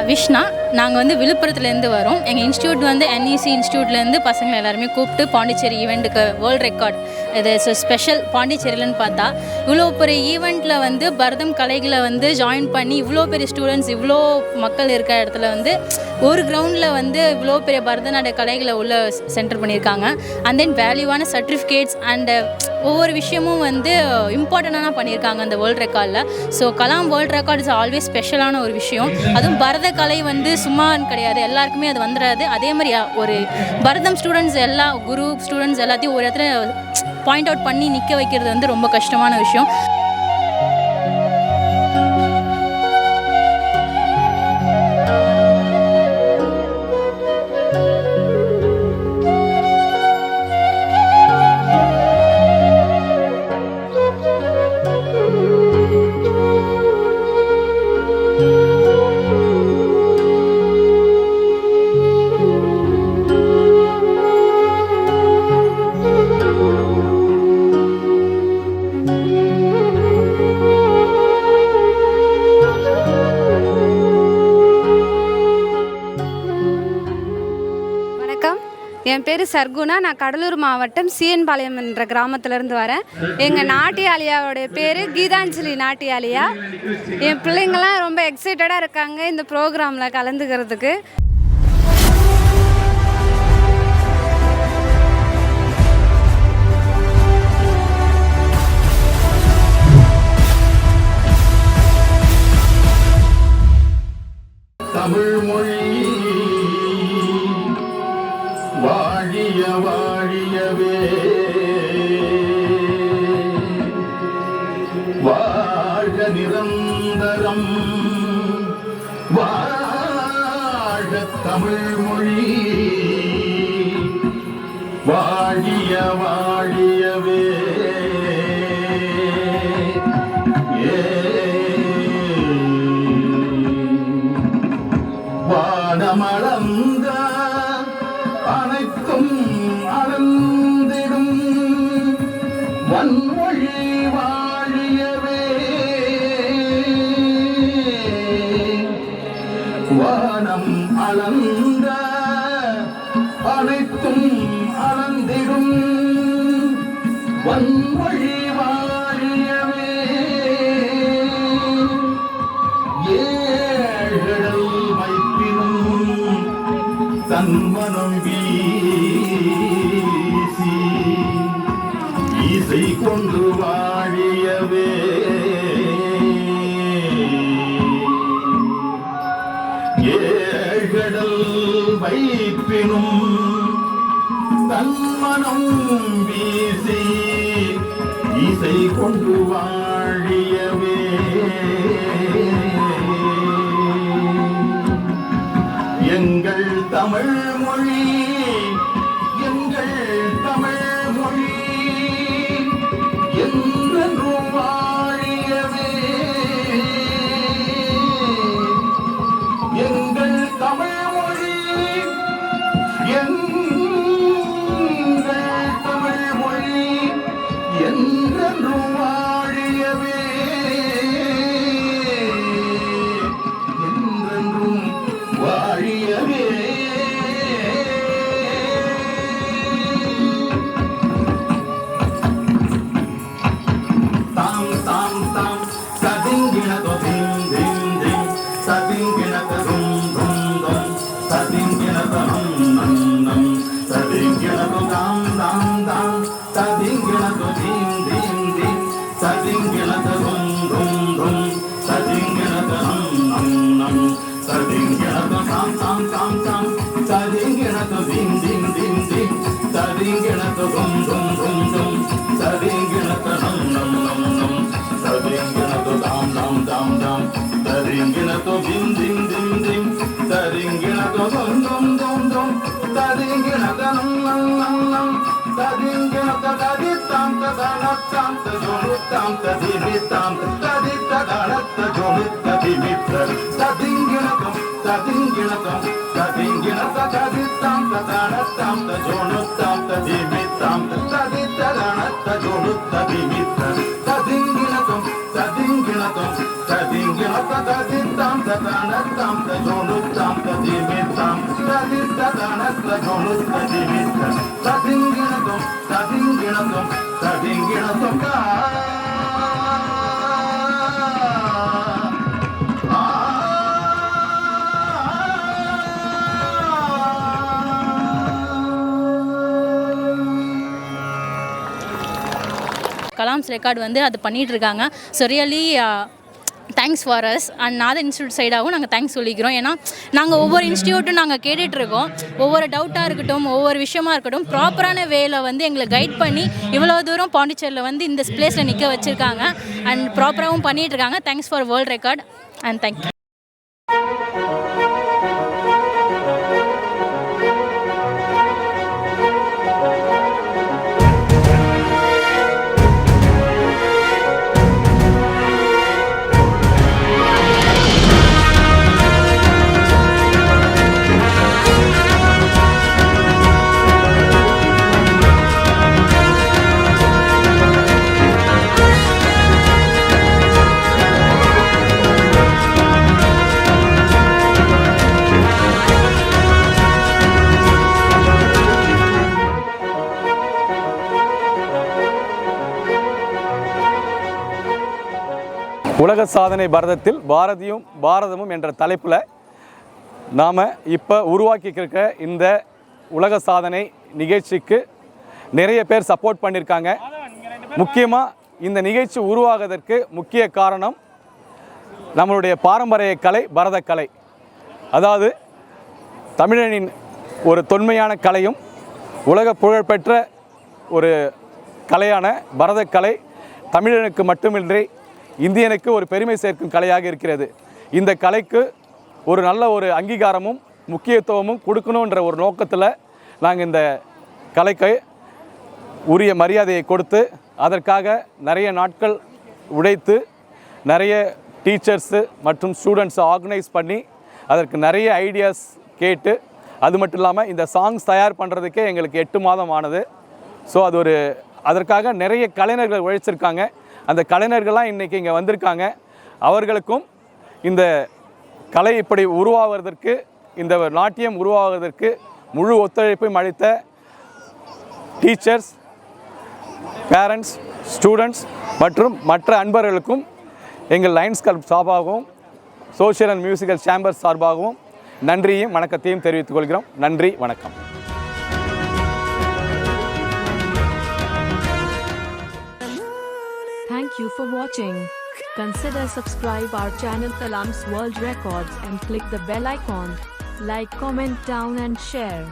விஷ்ணா. நாங்கள் வந்து விழுப்புரத்துலேருந்து வரோம். எங்கள் இன்ஸ்டியூட் வந்து NEC இன்ஸ்டியூட்லேருந்து பசங்களை எல்லாருமே கூப்பிட்டு பாண்டிச்சேரி ஈவெண்ட்டுக்கு வேர்ல்டு ரெக்கார்ட் இது ஸ்பெஷல் பாண்டிச்சேரியிலன்னு பார்த்தா இவ்வளோ பெரிய ஈவெண்ட்டில் வந்து பரதம் கலைகளை வந்து ஜாயின் பண்ணி இவ்வளோ பெரிய ஸ்டூடெண்ட்ஸ் இவ்வளோ மக்கள் இருக்கிற இடத்துல வந்து ஒரு கிரவுண்டில் வந்து இவ்வளோ பெரிய பரதநாட்டிய கலைகளை உள்ள சென்டர் பண்ணியிருக்காங்க. அண்ட் தென் வேல்யூவான சர்டிஃபிகேட்ஸ் அண்டு ஒவ்வொரு விஷயமும் வந்து இம்பார்ட்டண்டான பண்ணியிருக்காங்க அந்த வேர்ல்டு ரெக்கார்டில். So Kalam world record is always ஸ்பெஷலான ஒரு விஷயம். அதுவும் பரத கலை வந்து சும்மான்னு கிடையாது, எல்லாருக்குமே அது வந்துடாது. அதே மாதிரி ஒரு பரதம் ஸ்டூடெண்ட்ஸ் எல்லா குரு ஸ்டூடெண்ட்ஸ் எல்லாத்தையும் ஒரு இடத்துல பாயிண்ட் அவுட் பண்ணி நிற்க வைக்கிறது வந்து ரொம்ப கஷ்டமான விஷயம். என் பேர் சர்குணா. நான் கடலூர் மாவட்டம் சீயன்பாளையம் என்ற கிராமத்திலேருந்து வரேன். எங்கள் நாட்டியாலியாவோடைய பேர் கீதாஞ்சலி நாட்டியாலியா. என் பிள்ளைங்கள்லாம் ரொம்ப எக்ஸைட்டடாக இருக்காங்க இந்த ப்ரோக்ராமில் கலந்துக்கிறதுக்கு. தமிழ் மொழி வாழிய வாழியவே, வாழ்க நிரந்தரம், வாழ்க தமிழ் மொழி வாழிய வாழியவே. வானமளந்த அனைத்தும் அளந்திடும் வன்மொழி வாழியவே, வானம் அளந்த அனைத்தும் அளந்திடும் வன்மொழி வாழியவே. ஏழல் வைப்பினும் தன்மனம் வீசி இசை கொண்டு வாழியவே. ஏழ்கடல் வைப்பினும் தன்மனம் வீசி இசை கொண்டு வாழியவே. எங்கள் தமிழ் மொழி, எங்கள் தமிழ் மொழி என்றென்றும் வாழியவே. எங்கள் தமிழ் மொழி, எங்கள் தமிழ் மொழி என்றென்றும் வாழியவே, என்றென்றும் வாழியவே. தாம் தாம் தாம் சதிங்கிணதோ திம் திம் திம், சதிங்கிணத தும் தும் தும், சதிங்கிணத நம் நம் நம், சதிங்கிணதோ தாம் தாம் தாம், சதிங்கிணதோ திம் திம் திம், சதிங்கிணத தும் தும் தும், சதிங்கிணத நம் நம் நம், சதிங்கிணதோ தாம் தாம் தாம் தாம், சதிங்கிணதோ திம் திம் திம் திம், சதிங்கிணதோ தும் தும் தும் தும், சதிங்கிணத நம் நம் நம் நம், சதிங்கிணதோ தாம் தாம் தாம் தாம், சதிங்கிணதோ திம் திம் திம் திம், சதிங்கிணதோ தும் தும் தும் தும், சதிங்கிணத நம் நம் நம் நம், சதிங்கிணத ததித்தாம் ததனத்தாம் தஜோனுத்தாம் ததிமித்தாம் ததித்ததனத்த ஜோனுத்த திமித்த, சதிங்கிணதம் சதிங்கிணதம் சதிங்கிணத ததித்தாம் ததனத்தாம் தஜோனுத்தாம் ததிமித்தாம் ததித்ததனத்த ஜோனுத்த திமித்த, சதிங்கிணதம் சதிங்கிணதம் சதிங்கிணத ததித்தாம் ததனத்தாம் தஜோனுத்த கலாம்ஸ் ரெக்கார்ட் வந்து அது பண்ணிகிட்ருக்காங்க. So really thanks for us and other institute சைடாகவும் நாங்கள் தேங்க்ஸ் சொல்லிக்கிறோம். ஏன்னா நாங்கள் ஒவ்வொரு இன்ஸ்டியூட்டும் நாங்கள் கேட்டுட்ருக்கோம். ஒவ்வொரு டவுட்டாக இருக்கட்டும், ஒவ்வொரு விஷயமா இருக்கட்டும், ப்ராப்பரான வேல வந்து எங்களை கைட் பண்ணி இவ்வளோ தூரம் பாண்டிச்சேரியில் வந்து இந்த பிளேஸில் நிற்க வச்சுருக்காங்க அண்ட் ப்ராப்பராகவும் பண்ணிகிட்ருக்காங்க. Thanks for world record and thank you. உலக சாதனை பாரதத்தில் பாரதியும் பாரதமும் என்ற தலைப்பில் நாம் இப்போ உருவாக்கியிருக்க இந்த உலக சாதனை நிகழ்ச்சிக்கு நிறைய பேர் சப்போர்ட் பண்ணியிருக்காங்க. முக்கியமாக இந்த நிகழ்ச்சி உருவாகுவதற்கு முக்கிய காரணம் நம்மளுடைய பாரம்பரிய கலை பரதக்கலை. அதாவது தமிழனின் ஒரு தொன்மையான கலையும் உலக புகழ்பெற்ற ஒரு கலையான பரதக்கலை தமிழனுக்கு மட்டுமின்றி இந்தியனுக்கு ஒரு பெருமை சேர்க்கும் கலையாக இருக்கிறது. இந்த கலைக்கு ஒரு நல்ல ஒரு அங்கீகாரமும் முக்கியத்துவமும் கொடுக்கணுன்ற ஒரு நோக்கத்தில் நாங்கள் இந்த கலைக்கு உரிய மரியாதையை கொடுத்து அதற்காக நிறைய நாட்கள் உழைத்து நிறைய டீச்சர்ஸு மற்றும் ஸ்டூடெண்ட்ஸை ஆர்கனைஸ் பண்ணி அதற்கு நிறைய ஐடியாஸ் கேட்டு அது மட்டும் இல்லாமல் இந்த சாங்ஸ் தயார் பண்ணுறதுக்கே எங்களுக்கு 8 மாதம் ஆனது. ஸோ அது ஒரு அதற்காக நிறைய கலைஞர்கள் உழைச்சிருக்காங்க. அந்த கலைஞர்கள்லாம் இன்றைக்கி இங்கே வந்திருக்காங்க. அவர்களுக்கும் இந்த கலை இப்படி உருவாவதற்கு இந்த நாட்டியம் உருவாவதற்கு முழு ஒத்துழைப்பையும் அளித்த டீச்சர்ஸ், பேரண்ட்ஸ், ஸ்டூடெண்ட்ஸ் மற்றும் மற்ற அன்பர்களுக்கும் எங்கள் லயன்ஸ் கிளப் சார்பாகவும் சோஷியல் அண்ட் மியூசிக்கல் சேம்பர் சார்பாகவும் நன்றியும் வணக்கத்தையும் தெரிவித்துக் கொள்கிறோம். நன்றி, வணக்கம். Thank you for watching. Consider subscribe our channel Kalams World Records and click the bell icon. Like, comment down and share.